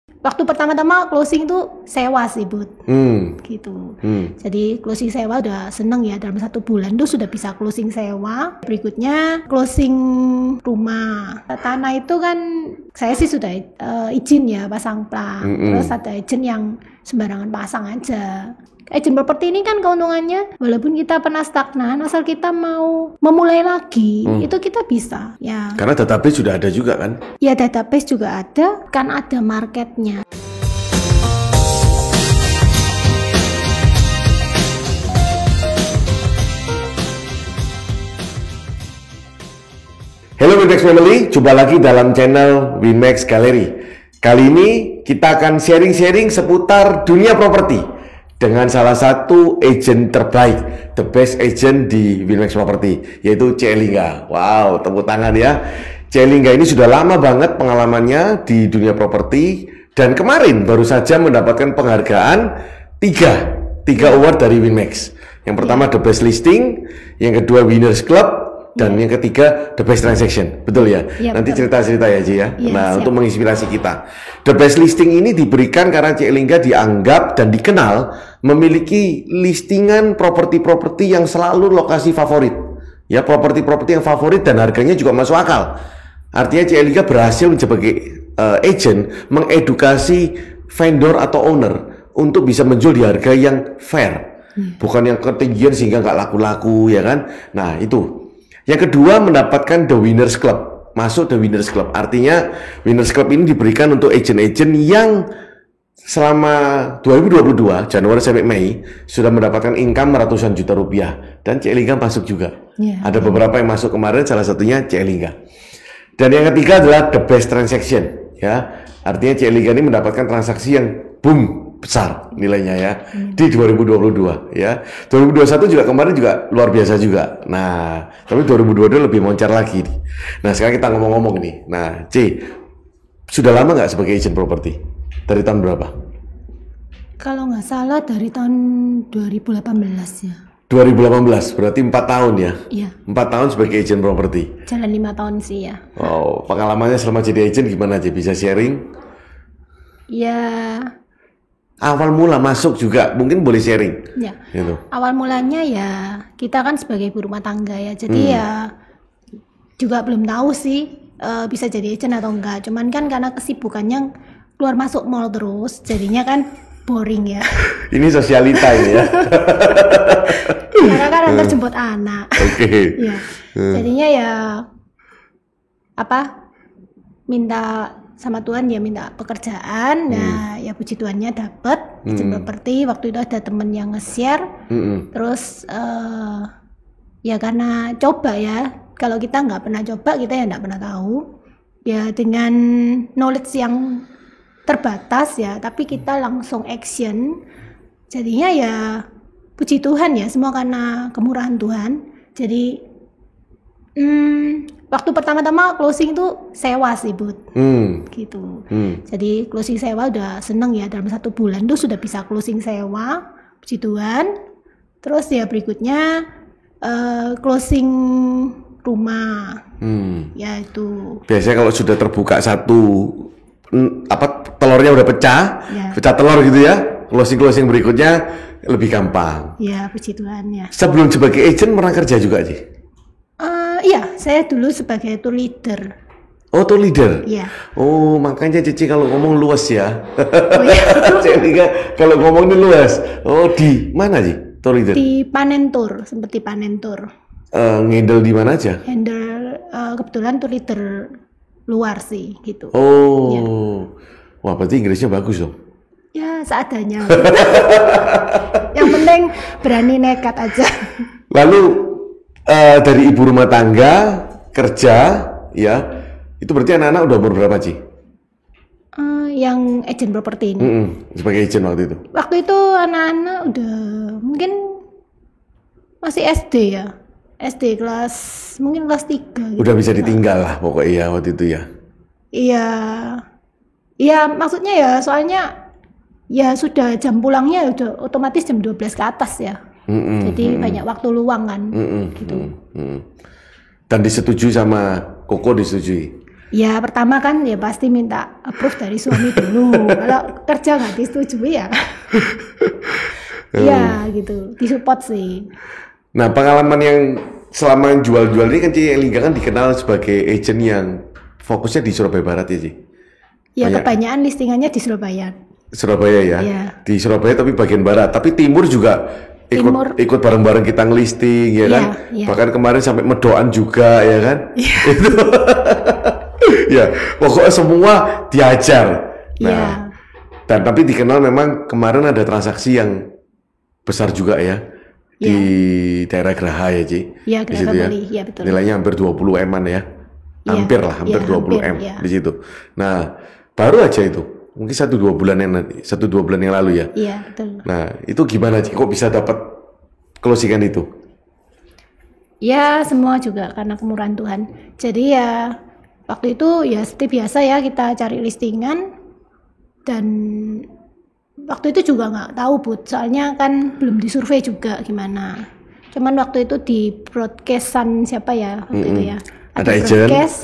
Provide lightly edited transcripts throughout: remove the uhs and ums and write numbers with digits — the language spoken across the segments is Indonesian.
Waktu pertama-tama closing tuh sewa sih, Bud. Gitu. Jadi closing sewa udah seneng ya, dalam 1 bulan tuh sudah bisa closing sewa. Berikutnya closing rumah. Tanah itu kan saya sih sudah izin ya pasang plang. Terus ada izin yang sembarangan pasang aja. Agent properti ini kan keuntungannya, walaupun kita pernah stagnan, asal kita mau memulai lagi, itu kita bisa. Ya. Karena database sudah ada juga kan? Ya, database juga ada, kan ada marketnya. Hello Winmax Family, jumpa lagi dalam channel Winmax Gallery. Kali ini kita akan sharing-sharing seputar dunia properti dengan salah satu agent terbaik, the best agent di Winmax Property, yaitu C. Elingga. Wow, tepuk tangan ya. C. Elingga ini sudah lama banget pengalamannya di dunia properti, dan kemarin baru saja mendapatkan penghargaan 3 award dari Winmax. Yang pertama The Best Listing, yang kedua Winners Club, dan yang ketiga The Best Transaction. Betul ya? Nanti cerita-cerita ya Ci ya. Nah, untuk menginspirasi kita. The Best Listing ini diberikan karena C. Elingga dianggap dan dikenal memiliki listingan properti-properti yang selalu lokasi favorit. Ya, properti-properti yang favorit dan harganya juga masuk akal. Artinya C. Elingga berhasil sebagai agent mengedukasi vendor atau owner untuk bisa menjual di harga yang fair. Bukan yang ketinggian sehingga nggak laku-laku ya kan. Nah, itu. Yang kedua, mendapatkan The Winners Club. Masuk The Winners Club. Artinya Winners Club ini diberikan untuk agent-agent yang selama 2022 Januari sampai Mei sudah mendapatkan income ratusan juta rupiah, dan C. Elingga masuk juga. Ada beberapa yang masuk kemarin, salah satunya C. Elingga. Dan yang ketiga adalah The Best Transaction, ya. Artinya C. Elingga ini mendapatkan transaksi yang boom besar nilainya ya di 2022 ya. 2021 juga kemarin juga luar biasa juga. Nah, tapi 2022 lebih moncar lagi nih. Nah, sekarang kita ngomong-ngomong nih. Nah, C, sudah lama nggak sebagai agent properti? Dari tahun berapa? Kalau nggak salah dari tahun 2018 ya. 2018, berarti 4 tahun ya? Iya. 4 tahun sebagai agent properti. Jalan 5 tahun sih ya. Oh, pengalamannya selama jadi agent gimana aja? Bisa sharing? Ya. Awal mula masuk juga, mungkin boleh sharing. Ya. Gitu. Awal mulanya ya kita kan sebagai ibu rumah tangga ya, jadi ya juga belum tahu sih bisa jadi agent atau enggak. Cuman kan karena kesibukannya keluar masuk mall terus, jadinya kan boring ya. Ini sosialita ini ya. Karena kan antar jemput anak. Oke. Ya. Jadinya ya minta sama Tuhan ya, minta pekerjaan. Nah, ya puji Tuhannya dapet agent properti. Waktu itu ada temen yang nge-share. Terus ya karena coba ya. Kalau kita nggak pernah coba, kita ya nggak pernah tahu. Ya dengan knowledge yang terbatas ya, tapi kita langsung action. Jadinya ya puji Tuhan ya, semua karena kemurahan Tuhan. Jadi waktu pertama-tama closing tuh sewa sih, Bud. Gitu. Jadi closing sewa udah seneng ya, dalam 1 bulan tuh sudah bisa closing sewa, puji Tuhan. Terus ya berikutnya closing rumah. Ya itu. Biasanya kalau sudah terbuka satu telurnya udah pecah, pecah telur gitu ya, closing berikutnya lebih gampang. Ya, puji Tuhan ya. Sebelum sebagai agent pernah kerja juga sih? Iya, saya dulu sebagai tour leader. Oh, tour leader? Iya. Oh, makanya Cici kalau ngomong luas ya. Oh iya. Cici kalau ngomong ini luas. Oh, di mana sih tour leader? Di Panen Tour, seperti Panen Tour. Ngendel di mana aja? Handle kebetulan tour leader luar sih, gitu. Oh, ya. Wah, berarti Inggrisnya bagus dong. Ya, seadanya. Yang penting berani nekat aja. Lalu dari ibu rumah tangga kerja ya, itu berarti anak-anak udah umur berapa Ci? Yang agent properti ini. Sebagai agent waktu itu? Waktu itu anak-anak udah mungkin masih SD ya, SD mungkin kelas 3 gitu. Udah bisa ditinggal lah pokoknya ya waktu itu ya? Iya maksudnya ya, soalnya ya sudah jam pulangnya udah otomatis jam 12 ke atas ya. Jadi banyak waktu luang kan gitu. Dan disetujui sama Koko, disetujui? Ya pertama kan ya pasti minta approve dari suami dulu. Kalau kerja nggak disetujui ya, ya gitu, disupport sih. Nah, pengalaman yang selama jual-jual ini kan Ci Elingga kan dikenal sebagai agent yang fokusnya di Surabaya Barat ya Ci? Ya kebanyakan listingannya di Surabaya. Surabaya ya? Iya. Di Surabaya tapi bagian barat, tapi timur juga ikut bareng-bareng kita ngelisting ya kan? Iya. Bahkan kemarin sampai Medoan juga ya kan? Iya. Itu ya, pokoknya semua diajar. Nah, Iya. dan tapi dikenal memang kemarin ada transaksi yang besar juga ya di daerah Geraha ya Ci? Iya, Di Geraha situ ya? Bali, ya betul. Nilainya hampir 20 M-an ya? Hampir lah, hampir 20 M iya. di situ. Nah, baru aja itu, mungkin 1-2 bulan yang lalu ya? Iya, betul. Nah, itu gimana Ci? Kok bisa dapat closingan itu? Ya, semua juga karena kemurahan Tuhan. Jadi ya, waktu itu ya seperti biasa ya, kita cari listingan. Dan waktu itu juga nggak tahu, Bud. Soalnya kan belum disurvei juga gimana. Cuman waktu itu di broadcastan siapa ya waktu itu ya. Ada agent? Broadcast,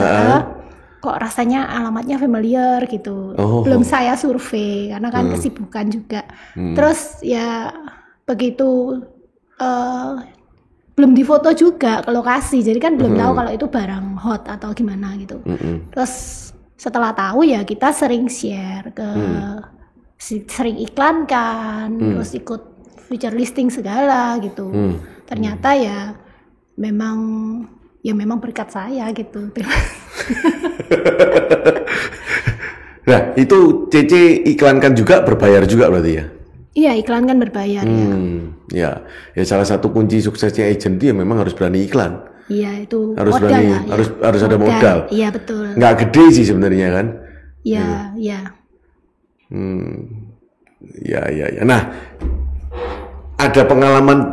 kok rasanya alamatnya familiar gitu. Belum saya survei, karena kan kesibukan juga. Terus ya, begitu... belum difoto juga ke lokasi, jadi kan belum tahu kalau itu barang hot atau gimana gitu. Terus setelah tahu ya kita sering share ke, sering iklankan, terus ikut feature listing segala gitu. Ternyata ya memang berkat saya gitu. Nah itu Cece iklankan juga, berbayar juga berarti ya? Iya, iklan kan berbayar ya. Ya salah satu kunci suksesnya agent dia memang harus berani iklan. Iya, itu harus modal berani, lah, harus ada modal. Iya, betul. Nggak gede sih sebenarnya kan? Iya, iya. Ya. Nah, ada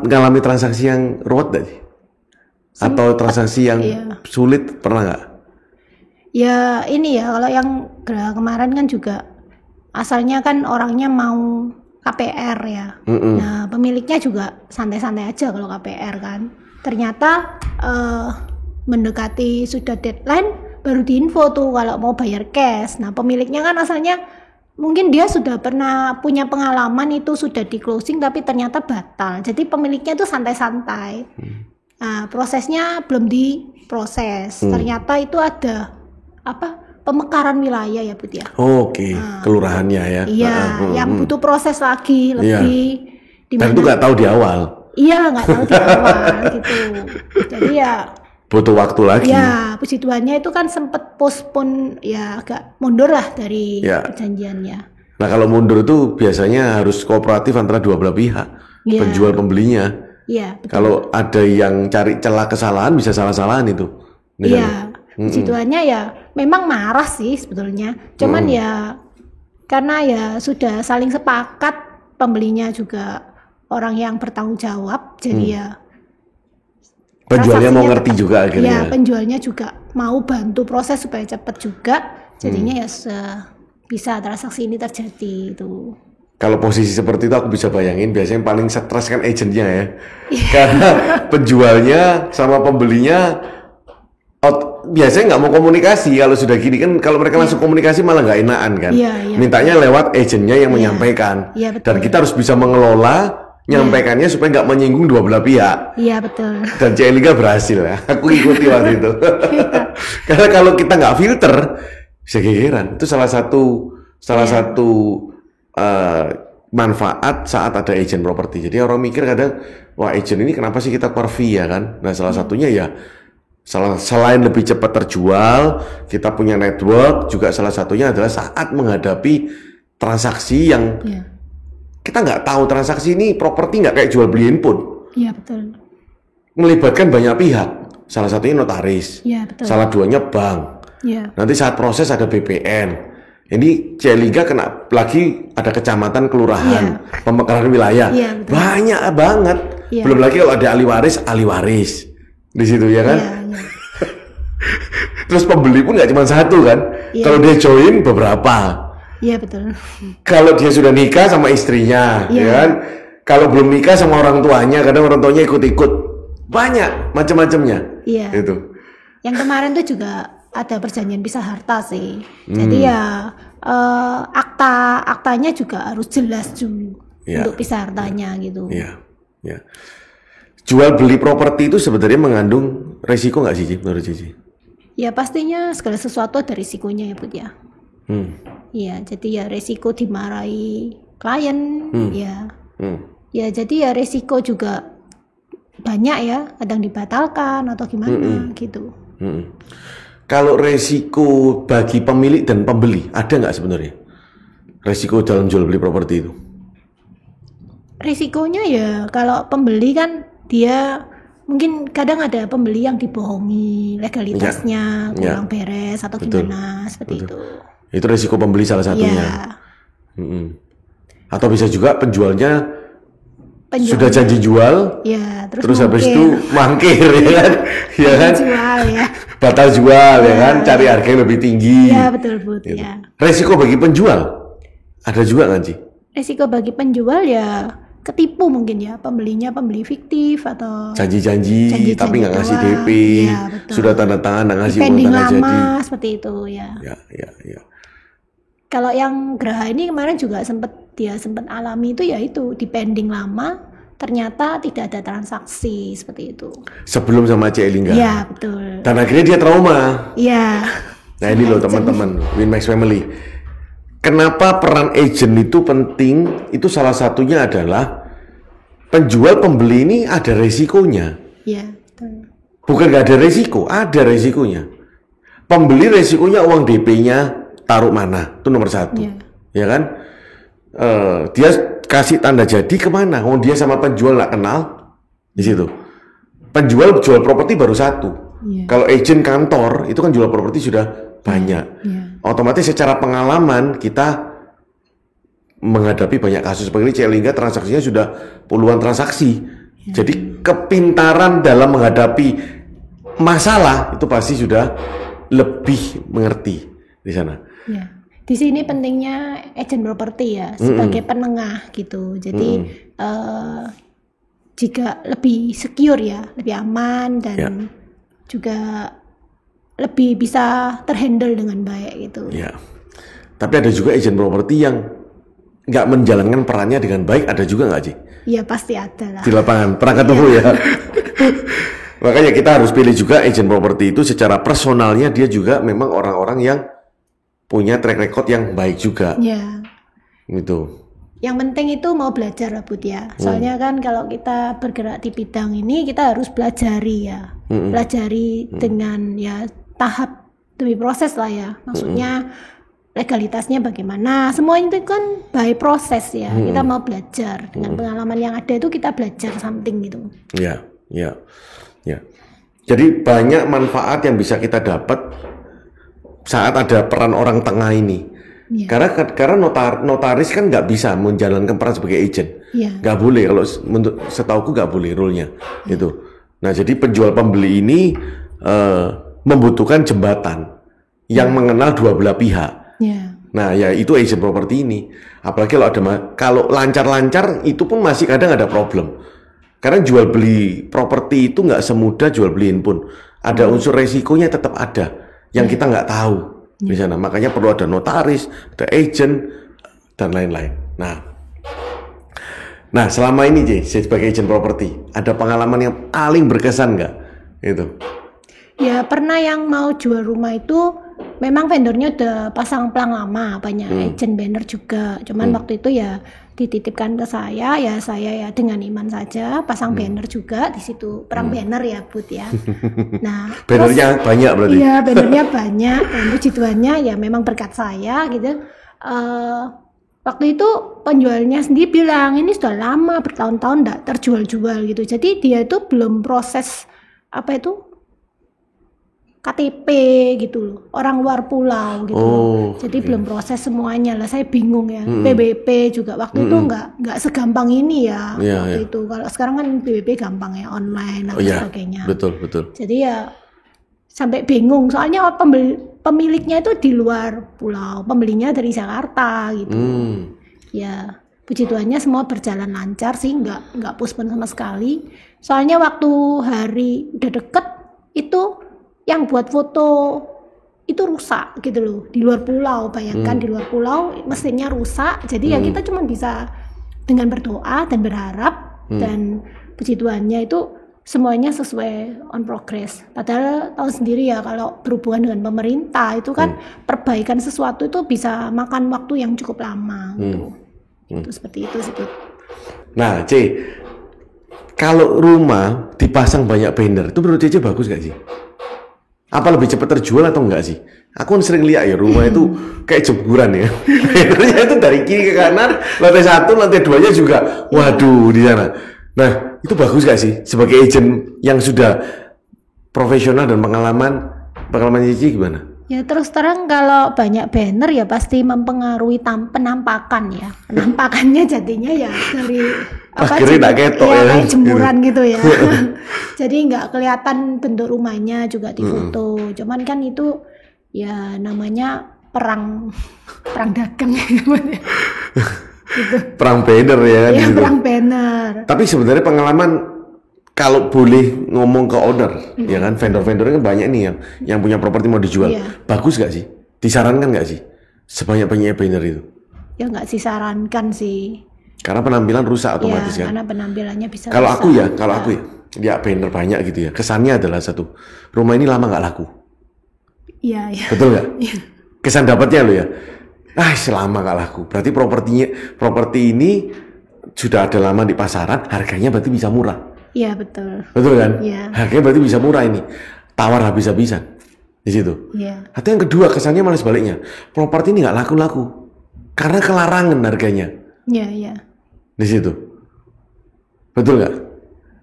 mengalami transaksi yang ruwet nggak sih? Atau transaksi yang sulit, pernah nggak? Ya ini ya, kalau yang kemarin kan juga asalnya kan orangnya mau KPR ya. Nah, pemiliknya juga santai-santai aja kalau KPR kan. Ternyata mendekati sudah deadline baru diinfo tuh kalau mau bayar cash. Nah, pemiliknya kan asalnya mungkin dia sudah pernah punya pengalaman itu sudah di closing tapi ternyata batal. Jadi pemiliknya tuh santai-santai. Nah, prosesnya belum diproses. Ternyata itu ada pemekaran wilayah ya, Bud ya. Oke, kelurahannya ya. Iya, yang butuh proses lagi lebih. Dan itu nggak tahu di awal. Iya, nggak tahu di awal gitu. Jadi ya butuh waktu lagi. Ya, puji Tuhannya itu kan sempat postpone ya, agak mundur lah dari perjanjiannya. Nah, kalau mundur itu biasanya harus kooperatif antara dua belah pihak, penjual pembelinya. Iya, betul. Kalau ada yang cari celah kesalahan bisa salah-salahan itu. Iya. Puji Tuhannya ya memang marah sih sebetulnya. Cuman ya karena ya sudah saling sepakat, pembelinya juga orang yang bertanggung jawab, jadi ya penjualnya mau ngerti juga akhirnya. Ya, penjualnya juga mau bantu proses supaya cepat juga. Jadinya ya bisa transaksi ini terjadi itu. Kalau posisi seperti itu aku bisa bayangin biasanya paling stres kan agentnya ya. Karena penjualnya sama pembelinya biasanya nggak mau komunikasi. Kalau sudah gini kan, kalau mereka langsung komunikasi malah nggak enakan kan. Mintanya lewat agentnya yang menyampaikan. Dan kita harus bisa mengelola nyampaikannya supaya nggak menyinggung dua belah pihak. Iya, betul. Dan Ci Elingga berhasil ya. Aku ikuti waktu itu. Karena kalau kita nggak filter bisa gegeran. Itu salah satu manfaat saat ada agent properti. Jadi orang mikir kadang, wah agent ini kenapa sih kita per fee ya kan? Nah salah satunya ya selain lebih cepat terjual, kita punya network, juga salah satunya adalah saat menghadapi transaksi yang kita nggak tahu transaksi ini properti nggak kayak jual beli handphone. Iya, betul. Melibatkan banyak pihak, salah satunya notaris, salah duanya bank. Nanti saat proses ada BPN. Ini Ci Elingga kena lagi ada kecamatan, kelurahan, pemekaran wilayah, banyak banget. Belum lagi kalau ada ahli waris di situ ya kan. Terus pembeli pun nggak cuma satu kan. Kalau dia join beberapa. Iya, betul. Kalau dia sudah nikah sama istrinya, ya kan. Kalau belum nikah sama orang tuanya, kadang orang tuanya ikut-ikut. Banyak macam-macamnya. Iya. Itu. Yang kemarin tuh juga ada perjanjian pisah harta sih. Jadi ya aktanya juga harus jelas dulu untuk pisah hartanya gitu. Iya. Jual beli properti itu sebenarnya mengandung resiko nggak sih, menurut Cici? Ya pastinya segala sesuatu ada risikonya ya Bud ya. Iya, jadi ya resiko dimarahi klien, ya jadi ya resiko juga banyak ya, kadang dibatalkan atau gimana gitu. Kalau resiko bagi pemilik dan pembeli ada nggak sebenarnya resiko dalam jual beli properti itu? Risikonya ya kalau pembeli kan dia mungkin kadang ada pembeli yang dibohongi legalitasnya kurang beres atau gimana seperti itu. Itu risiko pembeli salah satunya. Atau bisa juga penjualnya sudah janji jual, terus habis itu mangkir ya kan, jual ya, batal jual ya kan, cari harga yang lebih tinggi. Ya betul Bud. Gitu. Ya. Resiko bagi penjual ada juga kan Ci? Resiko bagi penjual ya ketipu mungkin ya, pembelinya pembeli fiktif atau janji tapi nggak ngasih DP, sudah tanda tangan nggak ngasih uang tanda jadi. Seperti itu ya. Ya. Kalau yang Graha ini kemarin juga sempat alami itu ya itu dipending lama, ternyata tidak ada transaksi seperti itu. Sebelum sama Cik Elingga. Iya betul. Dan akhirnya dia trauma. Iya. Nah ini loh teman-teman Winmax Family. Kenapa peran agent itu penting? Itu salah satunya adalah penjual pembeli ini ada resikonya. Iya betul. Bukan nggak ada resiko, ada resikonya. Pembeli resikonya uang DP-nya taruh mana, itu nomor satu, ya kan? Dia kasih tanda jadi kemana? Oh dia sama penjual nggak kenal, di situ. Penjual jual properti baru satu. Kalau agent kantor itu kan jual properti sudah banyak. Otomatis secara pengalaman kita menghadapi banyak kasus seperti ini. Cik Elingga transaksinya sudah puluhan transaksi. Jadi kepintaran dalam menghadapi masalah itu pasti sudah lebih mengerti di sana. Ya. Di sini pentingnya agent properti ya sebagai penengah gitu. Jadi jika lebih secure ya, lebih aman dan juga lebih bisa terhandle dengan baik gitu. Ya. Tapi ada juga agent properti yang nggak menjalankan perannya dengan baik, ada juga nggak sih? Iya pasti ada lah. Di lapangan pernah ketemu ya. Makanya kita harus pilih juga agent properti itu secara personalnya dia juga memang orang-orang yang punya track record yang baik juga. Ya. Gitu. Yang penting itu mau belajar lah Bud ya. Soalnya kan kalau kita bergerak di bidang ini kita harus pelajari ya. Pelajari dengan ya tahap demi proses lah ya. Maksudnya legalitasnya bagaimana. Semua itu kan by proses ya. Kita mau belajar dengan pengalaman yang ada itu kita belajar something gitu. Ya. Jadi banyak manfaat yang bisa kita dapat saat ada peran orang tengah ini. Karena notaris kan nggak bisa menjalankan peran sebagai agent. Nggak boleh, kalau setauku nggak boleh rule-nya itu. Nah jadi penjual pembeli ini membutuhkan jembatan yang mengenal dua belah pihak. Nah ya itu agent properti ini. Apalagi kalau lancar-lancar itu pun masih kadang ada problem. Karena jual beli properti itu nggak semudah jual beliin pun. Ada unsur resikonya tetap ada yang kita nggak tahu di sana. Makanya perlu ada notaris, ada agent dan lain-lain. Nah selama ini saya sebagai agent properti ada pengalaman yang paling berkesan nggak? Itu. Ya pernah yang mau jual rumah itu memang vendornya udah pasang pelang lama, banyak agent banner juga. Cuman waktu itu ya dititipkan ke saya ya dengan iman saja pasang banner juga di situ, perang banner ya Bud ya. Nah bannernya banyak berarti. Iya bannernya banyak dan puji Tuhannya ya memang berkat saya gitu. Waktu itu penjualnya sendiri bilang ini sudah lama bertahun-tahun tidak terjual-jual gitu. Jadi dia itu belum proses KTP gitu loh, orang luar pulau gitu. Jadi belum proses semuanya lah, saya bingung ya. PBB juga waktu itu nggak segampang ini ya waktu itu. Kalau sekarang kan PBB gampang ya, online atau sebagainya. Betul. Jadi ya sampai bingung, soalnya pemiliknya itu di luar pulau, pembelinya dari Jakarta gitu. Ya puji Tuhannya semua berjalan lancar sih, nggak postpone sama sekali. Soalnya waktu hari udah deket itu yang buat foto itu rusak gitu loh, di luar pulau. Bayangkan di luar pulau mesinnya rusak, jadi ya kita cuma bisa dengan berdoa dan berharap, dan puji Tuhannya itu semuanya sesuai on progress. Padahal tahu sendiri ya, kalau berhubungan dengan pemerintah itu kan perbaikan sesuatu itu bisa makan waktu yang cukup lama gitu. Itu seperti itu sih. Nah, C, kalau rumah dipasang banyak banner, itu menurut Cece bagus gak sih? Apa lebih cepat terjual atau enggak sih? Aku sering lihat ya, rumah itu kayak jemuran ya. Bannernya itu dari kiri ke kanan, lantai 1, lantai 2-nya juga. Waduh, di sana. Nah, itu bagus gak sih? Sebagai agent yang sudah profesional dan pengalaman Cici gimana? Ya terus terang kalau banyak banner ya pasti mempengaruhi penampakan ya. Penampakannya jadinya ya dari akhirnya tak ketok ya, kayak jemuran gitu ya. Jadi nggak kelihatan bentuk rumahnya juga di foto. Cuman kan itu ya namanya perang dagang gitu. Perang banner ya kan? Iya, gitu. perang banner. Tapi sebenarnya pengalaman, kalau boleh ngomong ke owner, ya kan, vendor-vendornya kan banyak nih yang punya properti mau dijual. Bagus gak sih? Disarankan gak sih sebanyak-banyaknya banner itu? Ya nggak disarankan sih. Karena penampilan rusak otomatis kan. Karena penampilannya bisa. Kalau aku ya, banner banyak gitu ya. Kesannya adalah satu, rumah ini lama nggak laku. Iya. Betul nggak? Kesan dapatnya lo ya. Selama nggak laku. Berarti properti ini sudah ada lama di pasaran, harganya berarti bisa murah. Iya betul. Betul kan? Iya. Harganya berarti bisa murah ini. Tawar habis-habisan di situ. Iya. Atau yang kedua, kesannya malah sebaliknya. Properti ini nggak laku-laku karena kelarangan harganya. Iya. Di situ. Betul nggak?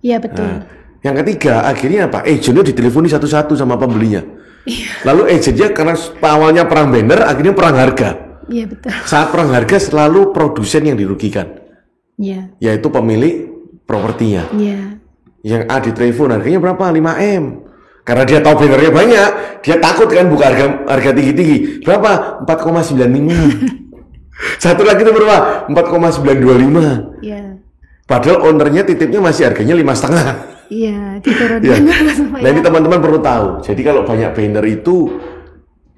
Iya betul. Nah, yang ketiga, akhirnya apa? Agentnya diteleponi satu-satu sama pembelinya. Iya. Lalu agentnya karena awalnya perang banner, akhirnya perang harga. Iya betul. Saat perang harga selalu produsen yang dirugikan. Iya. Yaitu pemilik propertinya. Iya. Yang A ditelepon harganya berapa? 5M. Karena dia tahu bannernya banyak, dia takut kan buka harga tinggi-tinggi. Berapa? 4,95. Satu lagi itu berapa? 4,925. Iya. Padahal ownernya titipnya masih harganya 5,5. Iya, diturunkan. Ya. Nah ini teman-teman perlu tahu. Jadi kalau banyak banner itu,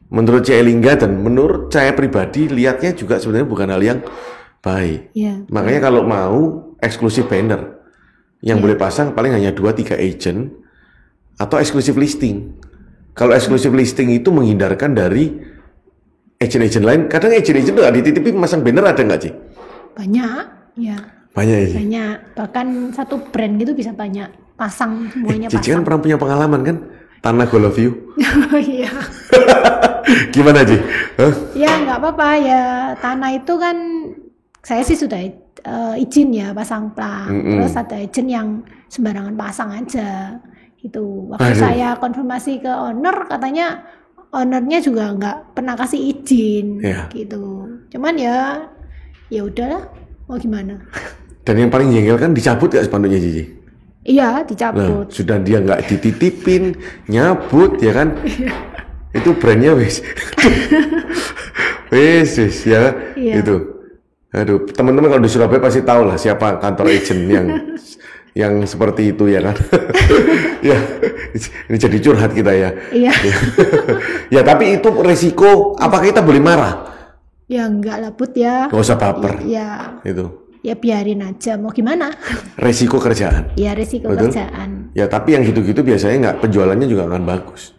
menurut Cik Elingga dan menurut saya pribadi, lihatnya juga sebenarnya bukan hal yang baik. Iya. Makanya kalau mau eksklusif banner, yang boleh pasang paling hanya 2-3 agent atau eksklusif listing. Kalau eksklusif listing itu menghindarkan dari agent-agent lain. Kadang agent-agent nggak dititipin masang banner, ada nggak sih? Banyak, ya. Banyak ya. Banyak. Bahkan satu brand gitu bisa banyak pasang, semuanya Cici pasang. kan pernah punya pengalaman kan? Tanah Go Love You. Iya. Gimana Ci? Ya nggak apa-apa ya. Tanah itu kan saya sih sudah izin ya pasang plang. Terus ada izin yang sembarangan pasang aja. Itu waktu saya konfirmasi ke owner, katanya ownernya juga nggak pernah kasih izin gitu. Cuman ya udahlah, mau gimana. Dan yang paling jengkel kan dicabut gak spanduknya Cici? Iya, dicabut. Nah, sudah dia nggak dititipin, nyabut ya kan? Itu brandnya wis ya. Itu. Aduh, teman-teman kalau di Surabaya pasti tahu lah siapa kantor agent yang seperti itu ya kan. Ya, ini jadi curhat kita ya. Iya. Ya, tapi itu resiko. Apakah kita boleh marah? Ya enggak lah Put ya. Gak usah baper. Ya. Itu. Ya biarin aja, mau gimana? Resiko kerjaan. Ya resiko kerjaan. Ya tapi yang gitu-gitu biasanya nggak, penjualannya juga akan bagus.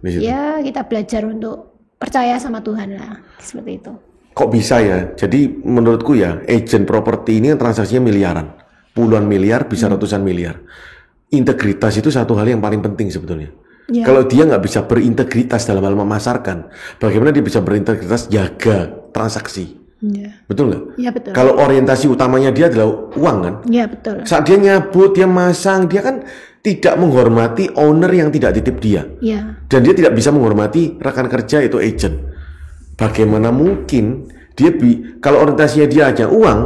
Ya kita belajar untuk percaya sama Tuhan lah, seperti itu. Kok bisa ya? Jadi menurutku ya, agent properti ini transaksinya miliaran, puluhan miliar, bisa ratusan miliar. Integritas itu satu hal yang paling penting sebetulnya. Ya. Kalau dia nggak bisa berintegritas dalam hal memasarkan, bagaimana dia bisa berintegritas jaga transaksi? Ya. Betul nggak? Iya betul. Kalau orientasi utamanya dia adalah uang kan? Iya betul. Saat dia nyabut, dia masang, dia kan tidak menghormati owner yang tidak titip dia. Iya. Dan dia tidak bisa menghormati rekan kerja itu agent. Bagaimana mungkin dia kalau orientasinya dia aja uang,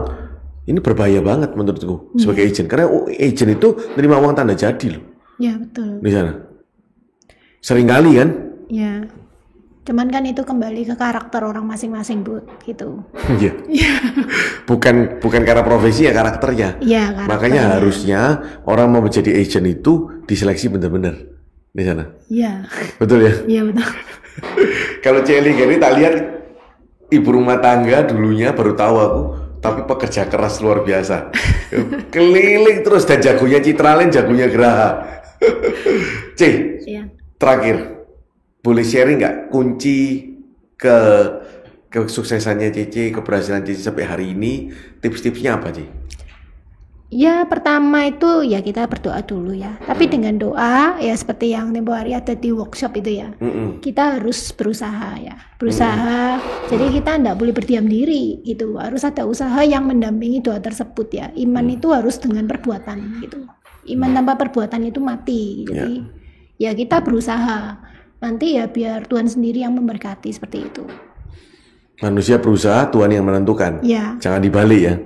ini berbahaya banget menurutku sebagai agent. Karena agent itu terima uang tanda jadi loh. Iya betul. Di sana. Seringkali kan? Iya. Cuman kan itu kembali ke karakter orang masing-masing Bu, gitu. Iya. bukan karena profesi ya, karakternya. Iya, karakternya. Makanya harusnya orang mau menjadi agent itu diseleksi benar-benar di sana. Iya. Betul ya? Iya betul. Kalau Celi ini tak lihat ibu rumah tangga dulunya baru tahu aku, tapi pekerja keras luar biasa. Keliling terus dan jagonya Citralen, jagonya Geraha. C, Iya. terakhir boleh sharing nggak kunci kesuksesannya Cici, keberhasilan Cici sampai hari ini, tips-tipsnya apa Cici? Ya pertama itu ya kita berdoa dulu ya. Tapi dengan doa ya seperti yang tempo hari ada di workshop itu ya. Kita harus berusaha ya. Berusaha. Jadi kita tidak boleh berdiam diri gitu. Harus ada usaha yang mendampingi doa tersebut ya. Iman itu harus dengan perbuatan gitu. Iman tanpa perbuatan itu mati. Jadi ya kita berusaha. Nanti ya biar Tuhan sendiri yang memberkati seperti itu. Manusia berusaha, Tuhan yang menentukan. Ya. Jangan dibalik ya.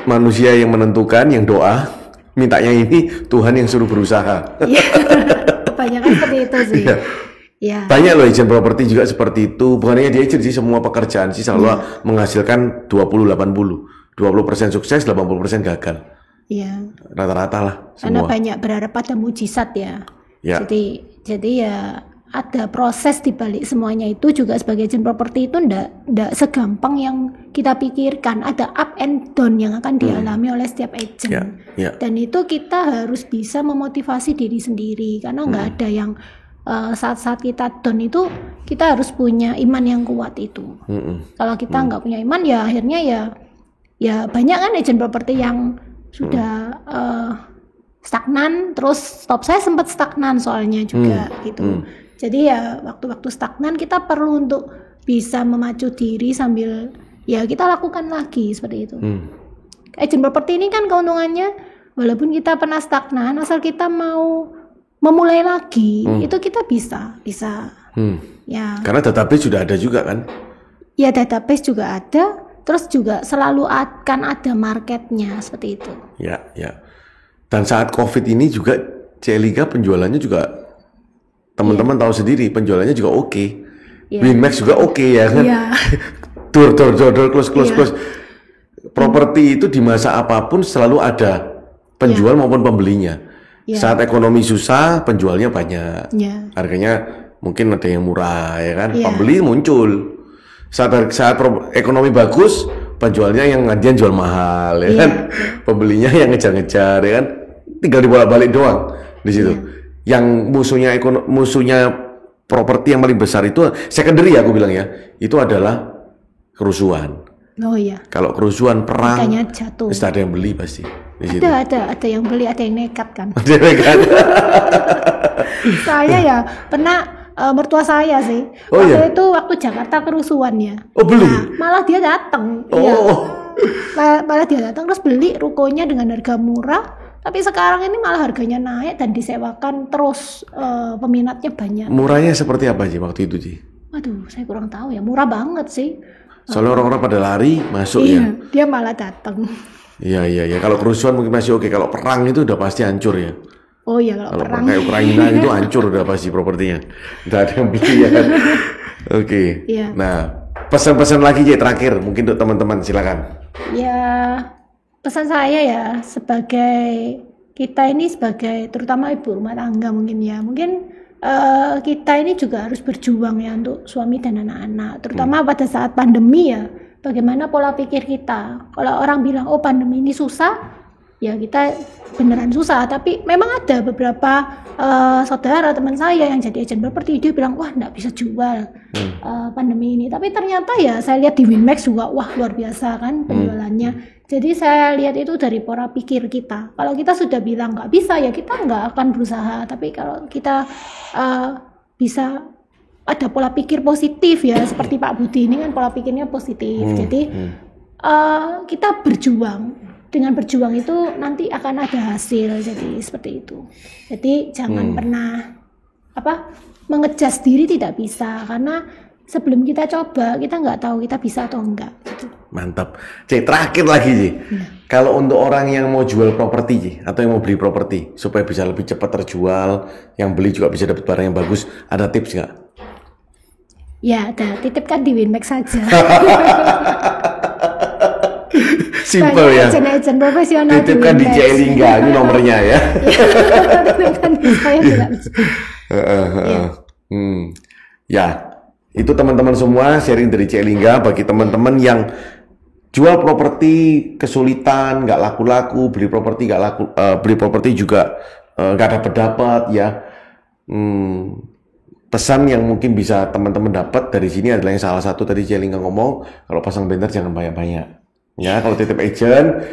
Manusia yang menentukan, yang doa, mintanya ini, Tuhan yang suruh berusaha. Kebanyakan seperti itu sih. Ya. Banyak loh agent properti juga seperti itu. Bukan hanya di agent sih, semua pekerjaan sih selalu menghasilkan 20-80. 20% sukses, 80% gagal. Iya. Rata-rata lah semua. Karena banyak berharap pada mujizat ya. Jadi ya ada proses di balik semuanya itu juga sebagai agent properti itu ndak segampang yang kita pikirkan. Ada up and down yang akan dialami oleh setiap agent. Dan itu kita harus bisa memotivasi diri sendiri karena nggak ada yang saat-saat kita down itu kita harus punya iman yang kuat itu. Kalau kita nggak punya iman ya akhirnya ya banyak kan agent properti yang sudah stagnan, terus stop. Saya sempat stagnan soalnya juga gitu. Jadi ya waktu-waktu stagnan kita perlu untuk bisa memacu diri sambil ya kita lakukan lagi seperti itu. Agent properti ini kan keuntungannya walaupun kita pernah stagnan, asal kita mau memulai lagi itu kita bisa. Ya. Karena database sudah ada juga kan? Ya database juga ada, terus juga selalu akan ada marketnya seperti itu. Ya. Dan saat COVID ini juga C-Liga penjualannya juga teman-teman tahu sendiri, penjualannya juga oke. Winmax juga oke ya kan? Door, close. Properti itu di masa apapun selalu ada penjual maupun pembelinya. Saat ekonomi susah, penjualnya banyak. Harganya mungkin ada yang murah ya kan? Pembeli muncul. Saat ekonomi bagus, penjualnya yang ngadian jual mahal ya kan? Pembelinya yang ngejar-ngejar ya kan? Tinggal dibolak-balik doang di situ. Yang musuhnya properti yang paling besar itu secondary aku bilang ya, itu adalah kerusuhan. Oh iya. Kalau kerusuhan perang, jatuh. pasti ada yang beli pasti. Ada yang beli, ada yang nekat kan. Ada yang nekat. Saya ya pernah mertua saya sih. Waktu Jakarta kerusuhan ya. Oh beli? Nah, malah dia datang. Malah dia datang terus beli rukonya dengan harga murah. Tapi sekarang ini malah harganya naik dan disewakan terus, peminatnya banyak. Murahnya seperti apa sih waktu itu sih? Waduh, saya kurang tahu ya. Murah banget sih. Soalnya orang-orang pada lari masuk ya. Dia malah datang. Iya. Kalau kerusuhan mungkin masih oke. Kalau perang itu udah pasti hancur ya. Oh iya kalau perang. Kayak Ukraina itu hancur udah pasti propertinya. Udah ada yang beli ya kan. Oke. Nah, pesan-pesan lagi ya terakhir mungkin untuk teman-teman silakan. Ya. Pesan saya ya sebagai kita ini sebagai terutama ibu rumah tangga mungkin kita ini juga harus berjuang ya untuk suami dan anak-anak terutama pada saat pandemi ya bagaimana pola pikir kita. Kalau orang bilang oh pandemi ini susah ya kita beneran susah, tapi memang ada beberapa saudara teman saya yang jadi agent properti dia bilang wah nggak bisa jual pandemi ini, tapi ternyata ya saya lihat di Winmax juga wah luar biasa kan penjualannya. Jadi saya lihat itu dari pola pikir kita. Kalau kita sudah bilang nggak bisa ya kita nggak akan berusaha, tapi kalau kita bisa ada pola pikir positif ya seperti Pak Budi ini kan pola pikirnya positif. Jadi kita berjuang. Dengan berjuang itu nanti akan ada hasil. Jadi seperti itu. Jadi jangan pernah mengejas diri tidak bisa, karena sebelum kita coba kita nggak tahu kita bisa atau enggak. Gitu. Mantap. Terakhir lagi Ci. Kalau untuk orang yang mau jual properti Ci, atau yang mau beli properti supaya bisa lebih cepat terjual, yang beli juga bisa dapat barang yang bagus, ada tips nggak? Ya ada, titipkan di Winmax saja. Simple ya. Agent profesional. Titipkan di C-Liga, ini nomornya ya. Titipkan di saya juga. Ya, itu teman-teman semua sharing dari Cik Lingga. Bagi teman-teman yang jual properti kesulitan, nggak laku-laku, beli properti nggak laku, beli properti juga nggak dapat ya. Pesan yang mungkin bisa teman-teman dapat dari sini adalah yang salah satu tadi Cik Lingga ngomong, kalau pasang banner jangan banyak-banyak. Ya, kalau titip agent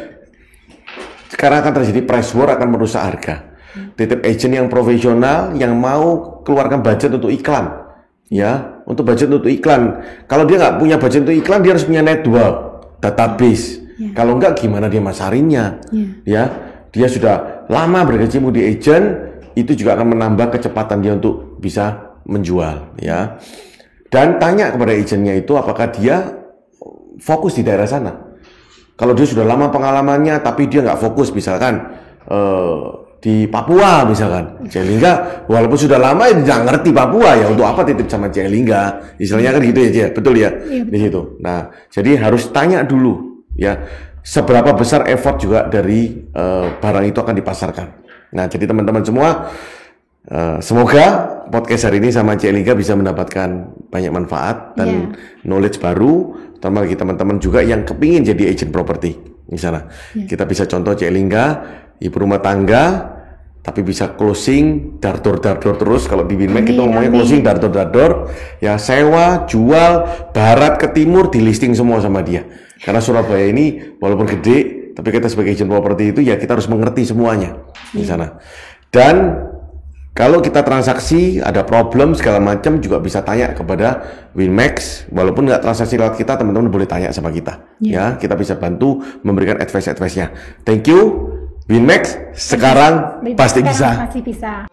sekarang akan terjadi price war, akan merusak harga. Titip agent yang profesional yang mau keluarkan budget untuk iklan, ya, untuk budget untuk iklan. Kalau dia nggak punya budget untuk iklan, dia harus punya network, database. Kalau nggak, gimana dia masarinnya? Ya, dia sudah lama berkecimpung di agent, itu juga akan menambah kecepatan dia untuk bisa menjual, ya. Dan tanya kepada agentnya itu apakah dia fokus di daerah sana. Kalau dia sudah lama pengalamannya tapi dia nggak fokus, misalkan di Papua misalkan, Cik Lingga walaupun sudah lama dia nggak ngerti Papua, ya untuk apa titip sama Cik Lingga, istilahnya kan gitu ya Cik, betul ya, di situ. Nah, jadi harus tanya dulu ya seberapa besar effort juga dari barang itu akan dipasarkan. Nah, jadi teman-teman semua, semoga podcast hari ini sama Cik Lingga bisa mendapatkan banyak manfaat dan knowledge baru, terutama bagi teman-teman juga yang kepingin jadi agent properti di sana. Kita bisa contoh Cik Lingga, ibu rumah tangga, tapi bisa closing dar-dor terus. Kalau di Winmax itu ngomongnya closing dar-dor, ya sewa, jual, barat ke timur, di listing semua sama dia. Karena Surabaya ini walaupun gede, tapi kita sebagai agent properti itu ya kita harus mengerti semuanya di sana. Dan kalau kita transaksi ada problem segala macam juga bisa tanya kepada Winmax. Walaupun nggak transaksi lewat kita, teman-teman boleh tanya sama kita. Ya, kita bisa bantu memberikan advice-nya. Thank you Winmax. Sekarang pasti bisa.